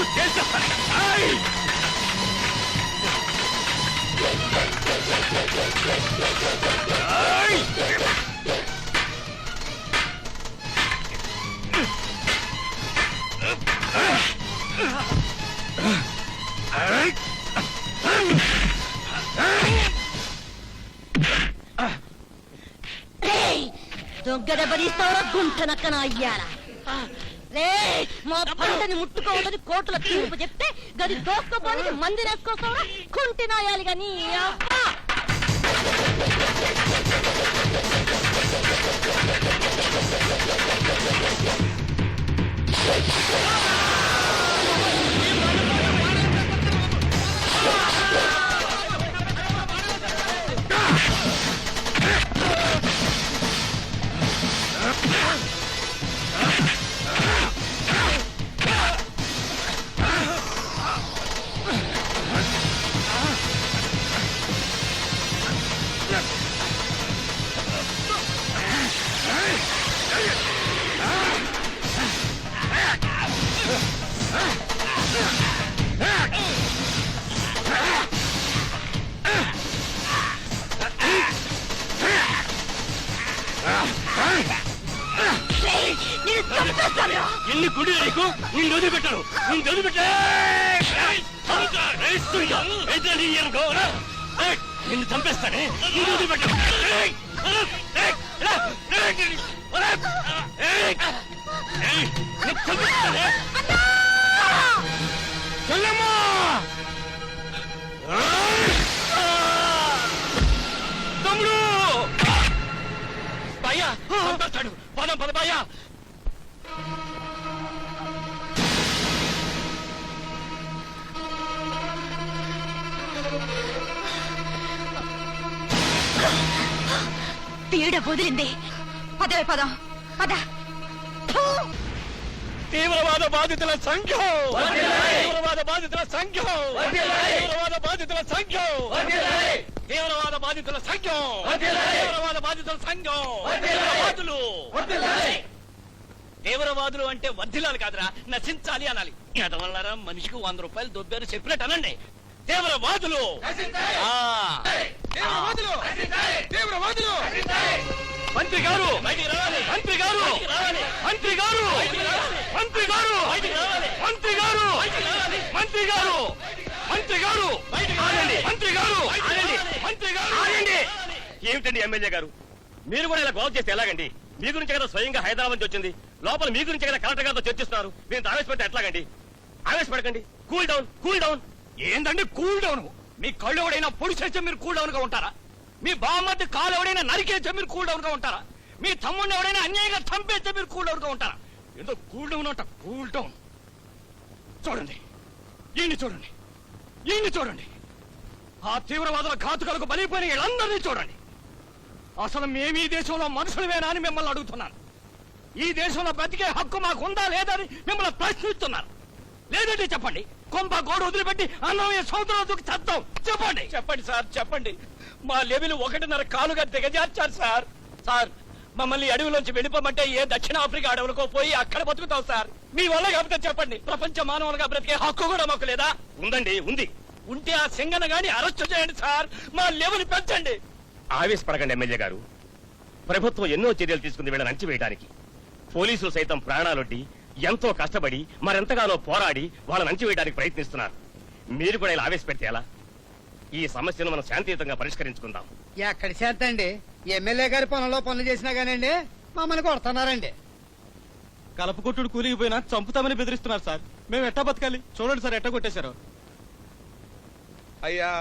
ముందు తేల్చేస్తాను. దొంగదెబ్బడిస్తావా గుంటనక్కన అయ్యారా రే మా పంటని ముట్టుకోవద్దని కోర్టుల తీర్పు చెప్తే గది దోసుకోపోనికి మంది వేసుకోస్తావా కుంటి నాయాలి గాని అబ్బా ఎన్ని గుడి నీకు నేను వదిలిపెట్టాను నేను నిన్ను చంపేస్తానే నేను వదిలిపెట్టాను చెల్లమ్మా తమ్ముడు భయ్యా చంపేస్తాడు పదం పద భయ్యా తీడ వదిలింది పదవే పదం పద తీవ్రవాద బాధితుల సంఘం తీవ్రవాద బాధితుల సంఘం తీవ్రవాద బాధితుల సంఘం తీవ్రవాద బాధితుల సంఘం తీవ్రవాద బాధితుల సంఘం తీవ్రవాదులు అంటే వర్ధిల్లాలి కాదురా నశించాలి అనాలి ఎదవల్లారా మనిషికి 100 రూపాయలు దొబ్బారు చెప్పినట్టు అనండి తీవ్రవాదులు మంత్రి గారు మంత్రి గారు మంత్రి గారు మంత్రి గారు మంత్రి గారు మంత్రి గారు మంత్రి గారు మంత్రి గారు మంత్రి గారు ఏమిటండి ఎమ్మెల్యే గారు మీరు కూడా ఇలా గౌరవ చేస్తే ఎలాగండి మీ గురించి కదా స్వయంగా హైదరాబాద్ నుంచి వచ్చింది లోపల మీ గురించి కదా కలెక్టర్ గారితో చర్చిస్తున్నారు మీరు ఆవేశపడితే ఎట్లాగండి ఆవేశపడకండి కూల్ డౌన్ కూల్ డౌన్ ఏందండి కూల్ డౌన్ మీ కళ్ళు ఎవడైనా పొడి చేస్తే మీరు కూల్ డౌన్ గా ఉంటారా మీ బామ్మద్ది కాలు ఎవడైనా నరికేస్తే మీరు కూల్ డౌన్ గా ఉంటారా మీ తమ్ముడిని ఎవడైనా అన్యాయంగా చంపేస్తే మీరు కూల్ డౌన్ గా ఉంటారా ఏదో కూల్ డౌన్ అంట కూల్ డౌన్ చూడండి ఈయన్ని చూడండి ఈయన్ని చూడండి ఆ తీవ్రవాదుల ఘాతుకలకు బలైపోయిన వీళ్ళందరినీ చూడండి అసలు మేము ఈ దేశంలో మనుషులమేనా అని మిమ్మల్ని అడుగుతున్నాను ఈ దేశంలో బ్రతికే హక్కు మాకు ఉందా లేదా అని మిమ్మల్ని ప్రశ్నిస్తున్నాను లేదంటే చెప్పండి కొంప గోడు వదిలిపెట్టి అన్నమయ్య సముద్రంలోకి చద్దాం చెప్పండి చెప్పండి సార్ చెప్పండి మా లెవెల్ 1.5 కాలుగా దిగజార్చారు సార్ సార్ మమ్మల్ని అడవిలోంచి వెళ్ళిపోమంటే ఏ దక్షిణాఫ్రికా అడవులకో పోయి అక్కడ బతుకుతాం సార్ మీ వల్ల కాకపోతే చెప్పండి ప్రపంచ మానవులుగా బ్రతికే హక్కు కూడా మాకు లేదా ఉందండి ఉంది ఉంటే ఆ సింగన గాని అరెస్ట్ చేయండి సార్ మా లెవెల్ పెంచండి ఆవేశపడకండి ఎమ్మెల్యే గారు ప్రభుత్వం ఎన్నో చర్యలు తీసుకుంది వీళ్ళని అణచివేయడానికి పోలీసులు సైతం ప్రాణాలొడ్డి ఎంతో కష్టపడి మరెంతగానో పోరాడి వాళ్ళని అణచివేయడానికి ప్రయత్నిస్తున్నారు మీరు కూడా ఇలా ఆవేశపెడితే ఎలా ఈ సమస్యను మనం శాంతియుతంగా పరిష్కరించుకుందాం ఎక్కడి శాంతి అండి ఎమ్మెల్యే గారి పనుల్లో పనులు చేసినా గానండి మమ్మల్ని కొడుతున్నారండి కలపకొట్టుడు కూలిగిపోయినా చంపుతామని బెదిరిస్తున్నారు సార్ మేము ఎట్టా బతకాలి చూడండి సార్ ఎట్ట కొట్టేశారు అయ్యా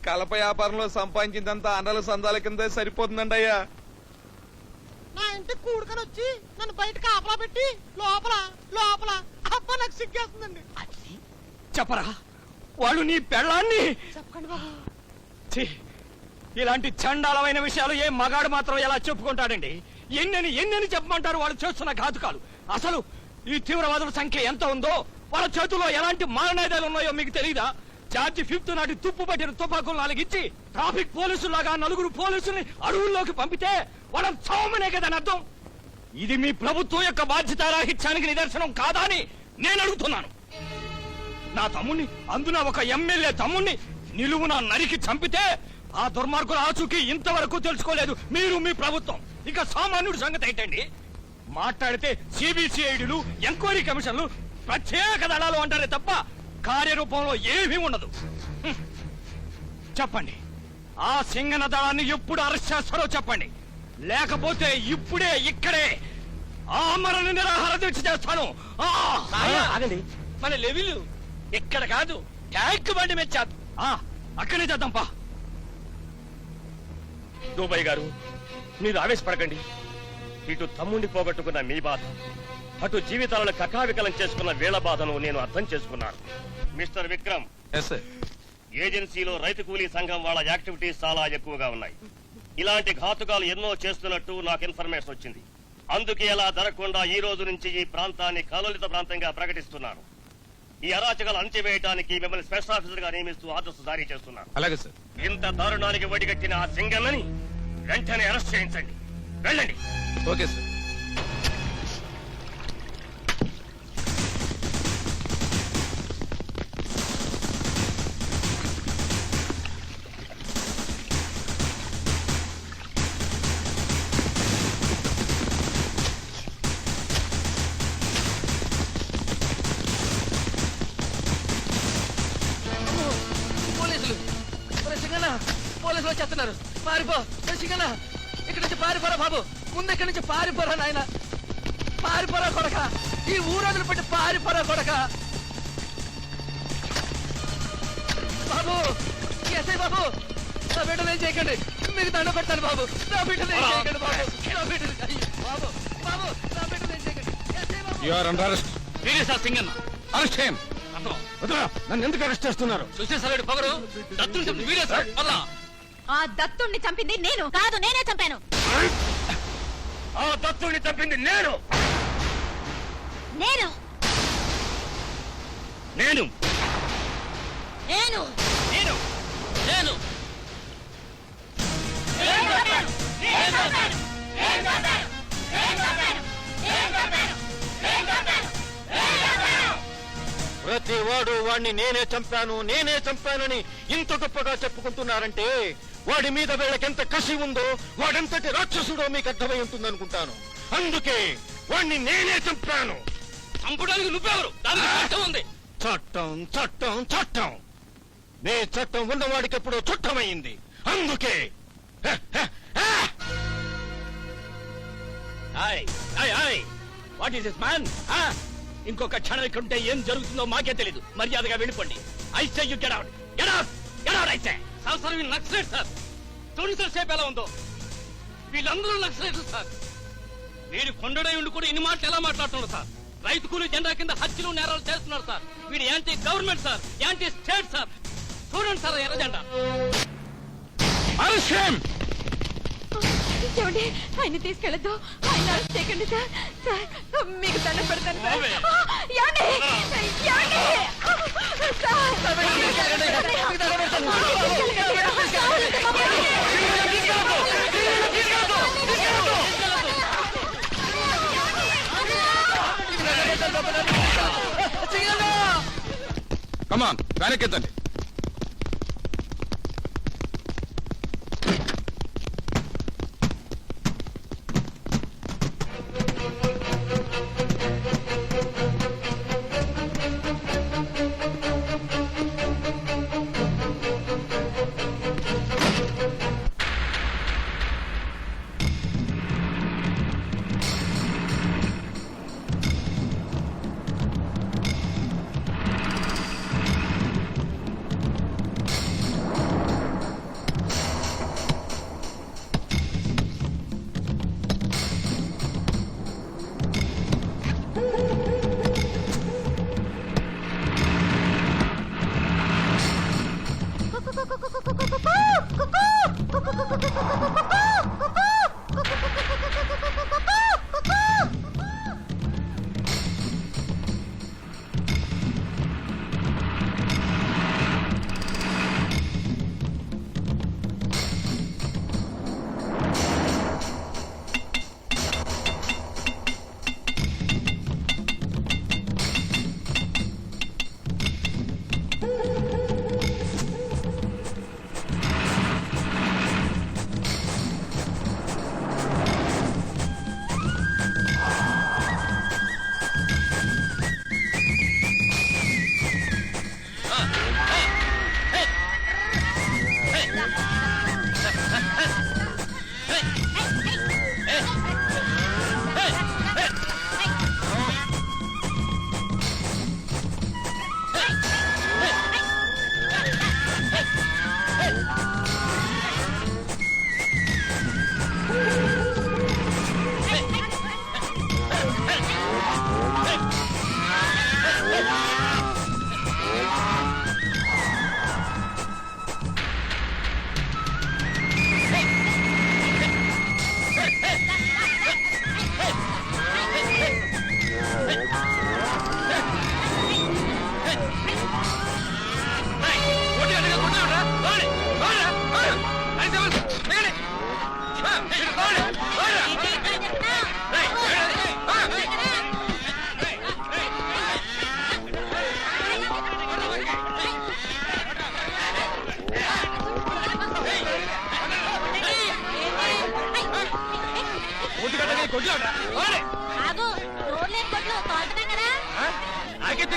కలప వ్యాపారంలో సంపాదించిందంతా అన్నల సందాల కింద సరిపోతుందండి అయ్యా నా ఇంటికి కూడుకొని వచ్చి నన్ను బయట కాపలా పెట్టి లోపల లోపల అబ్బ నాకు సిగ్గేస్తుందండి చెప్పరా వాళ్ళు నీ పెళ్ళాన్ని చెప్పండి బాబు ఛీ, ఇలాంటి చండాలమైన విషయాలు ఏ మగాడు మాత్రం ఎలా చెప్పుకుంటాడండి ఎన్నెని చెప్పమంటారు వాళ్ళు చేస్తున్న ఘాతుకాలు అసలు ఈ తీవ్రవాదుల సంఖ్య ఎంత ఉందో వాళ్ళ చేతుల్లో ఎలాంటి మారణాయుధాలు ఉన్నాయో మీకు తెలియదా జార్జి 5th నాటి తుప్పు పట్టిన తుపాకులు 4 ఇచ్చి ట్రాఫిక్ పోలీసులాగా 4 పోలీసుల్ని అడవుల్లోకి పంపితే వాళ్ళని చావమనే కదా అర్థం ఇది మీ ప్రభుత్వం యొక్క బాధ్యత రాహిత్యానికి నిదర్శనం కాదా అని నేను అడుగుతున్నాను నా తమ్ముణ్ణి, అందున ఒక ఎమ్మెల్యే తమ్ముణ్ణి నిలువున నరికి చంపితే ఆ దుర్మార్గుల ఆచూకీ ఇంతవరకు తెలుసుకోలేదు మీరు, మీ ప్రభుత్వం. ఇక సామాన్యుడి సంగతి ఏంటండి? మాట్లాడితే సిబిసిఐడిలు, ఎంక్వైరీ కమిషన్లు, ప్రత్యేక దళాలు అంటారే తప్ప కార్యరూపంలో ఏమీ ఉండదు. హ్మ్. చెప్పండి, ఆ సింగన దళాన్ని ఎప్పుడు అరెస్ట్ చేస్తారో చెప్పండి, లేకపోతే ఇప్పుడే ఇక్కడే ఆమరణ నిరాహార దీక్ష చేస్తాను. ఆగండి. మన లెవెల్ ఇక్కడ కాదు, ట్యాంక్ బండి మీద చేద్దాం. అక్కడే చేద్దాం పా. దుబాయ్ గారు, మీరు ఆవేశపడకండి. ఇటు తమ్ముండి పోగొట్టుకున్న మీ బాధ, అటు జీవితాలను కకావికలం చేసుకున్న వీళ్ళ బాధను నేను అర్థం చేసుకున్నాను. మిస్టర్ విక్రమ్, ఏజెన్సీలో రైతు కూలీ సంఘం వాళ్ళ యాక్టివిటీస్ చాలా ఎక్కువగా ఉన్నాయి. ఇలాంటి ఘాతుకాలు ఎన్నో చేస్తున్నట్టు నాకు ఇన్ఫర్మేషన్ వచ్చింది. అందుకే అలా జరగకుండా ఈ రోజు నుంచి ఈ ప్రాంతాన్ని కలుషిత ప్రాంతంగా ప్రకటిస్తున్నాను. ఈ అరాచకాలు అణచివేయడానికి మిమ్మల్ని స్పెషల్ ఆఫీసర్ గా నియమిస్తూ ఆర్డర్స్ జారీ చేస్తున్నాను. అలాగే సార్. ఇంత దారుణానికి వడిగట్టిన ఆ సింగన్నని వెంటనే అరెస్ట్ చేయించండి. వెళ్ళండి. Okay sir. పోలీసులు సింగన్న, పోలీసులు వచ్చేస్తున్నారు. పారిపో సింగన్న, ఇక్కడ నుంచి పారిపోరా బాబు. ముందు ఇక్కడి నుంచి పారిపోరా నాయన. పారిపోరా కొడక, ఈ ఊరొదులు పెట్టి పారిపోరా కొడక. బాబు, ఎస్ఐ బాబు, నా బిడ్డలు ఏం చేయకండి, మీకు దండ పెడతాను బాబు. నా బిడ్డలు ఏం చేయకండి బాబు, నా బిడ్డలు. అయ్యో బాబు, బాబు, నా బిడ్డలు ఏం చేయకండి. ఎస్ఐ బాబు. You are under arrest. మీరే సార్ సింగన్న. అరెస్ట్ చేయం. వదరా, నన్ను ఎందుకు అరెస్ట్ చేస్తున్నారు? చూసేసాడు పొగరు. దత్తుంటే మీరే సార్. అలా ఆ దత్తుణ్ణి చంపింది నేను కాదు, నేనే చంపాను. ఆ దత్తుని తప్పింది నేను నేను నేను నేను నేను నేను ప్రతి వాడు వాడిని నేనే చంపానని ఇంత గొప్పగా చెప్పుకుంటున్నారంటే వాడి మీద వీళ్ళకెంత కసి ఉందో, వాడెంతటి రాక్షసుడో మీకు అర్థమై ఉంటుందనుకుంటాను. అందుకే వాడిని నేనే చంపాను. చంపడానికి నువ్వెవరు? దానికి చట్టం ఉంది. చట్టం చట్టం చట్టం నే చట్టం ఉన్నవాడికి ఎప్పుడో చుట్టమైంది. అందుకే వాట్ ఈస్ దిస్ మ్యాన్? ఇంకొక క్షణం ఇక్కడ ఉంటే ఏం జరుగుతుందో మాకే తెలీదు. మర్యాదగా వెళ్ళిపోండి. I say you get out, get out, get out. I say sir, వీళ్ళు నక్సలైట్ సార్. చూడండి సేపు ఎలా ఉందో. వీళ్ళందరూ నక్సలైట్లు సార్. వీడు కొండడై ఉండి కూడా ఇన్ని మాటలు ఎలా మాట్లాడుతున్నారు సార్? రైతు కూలీ జెండా కింద హత్యలు నేరాలు చేస్తున్నారు సార్. వీడు anti government sir, anti state sir. చూడండి సార్ ఎర్ర జెండా. చూడండి, ఆయన తీసుకెళ్ళద్దు, ఆయన అరెస్ట్ చేయకండి సార్. సార్, మీకు దండ పెడతాను సార్. ఏమండి? ఏమండి? కమాన్, వెనక్కి ఎత్తండి.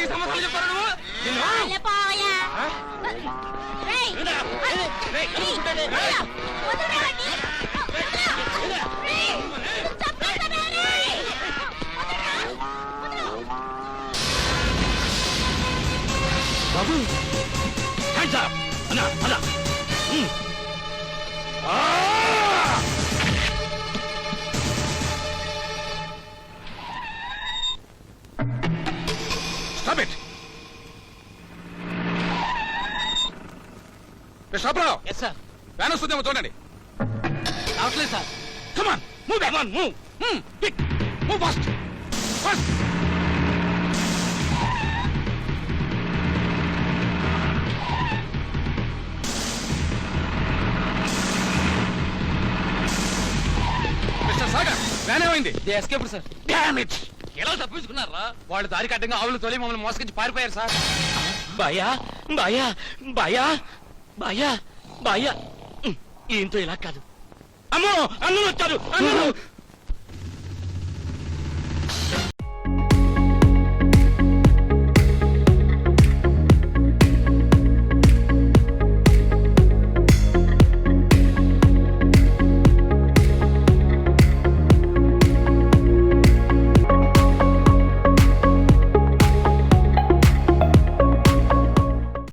దానికి సమాధానం చెప్తారు నువ్వు నిన్ను? వెళ్ళిపోయా. రేయ్, రేయ్, వదలరా, వదలరా. రేయ్, నువ్వు చంపేస్తావే, రేయ్. వదలరా, వదలు. బాబు హ్యాండ్స్ అప్ అన్నా అన్నా స్టాప్ ఇట్ షాప్రావ్ ఎస్ సార్ వ్యాన్ వస్తుందేమో చూడండి రావట్లేదు sir come on move come on move quick move fast fast mister Sagar van ఏమైంది ఎస్కేప్ సార్ డామ్ ఇట్ ఎలా తప్పించుకున్నారా వాళ్ళు దారి కట్టంగా ఆవులు తోలి మమ్మల్ని మోసగించి పారిపోయారు సార్ బాయా బాయా బాయా బాయా బాయా ఈయంతో ఇలా కాదు అమ్మో అన్నులు వచ్చారు అన్నులు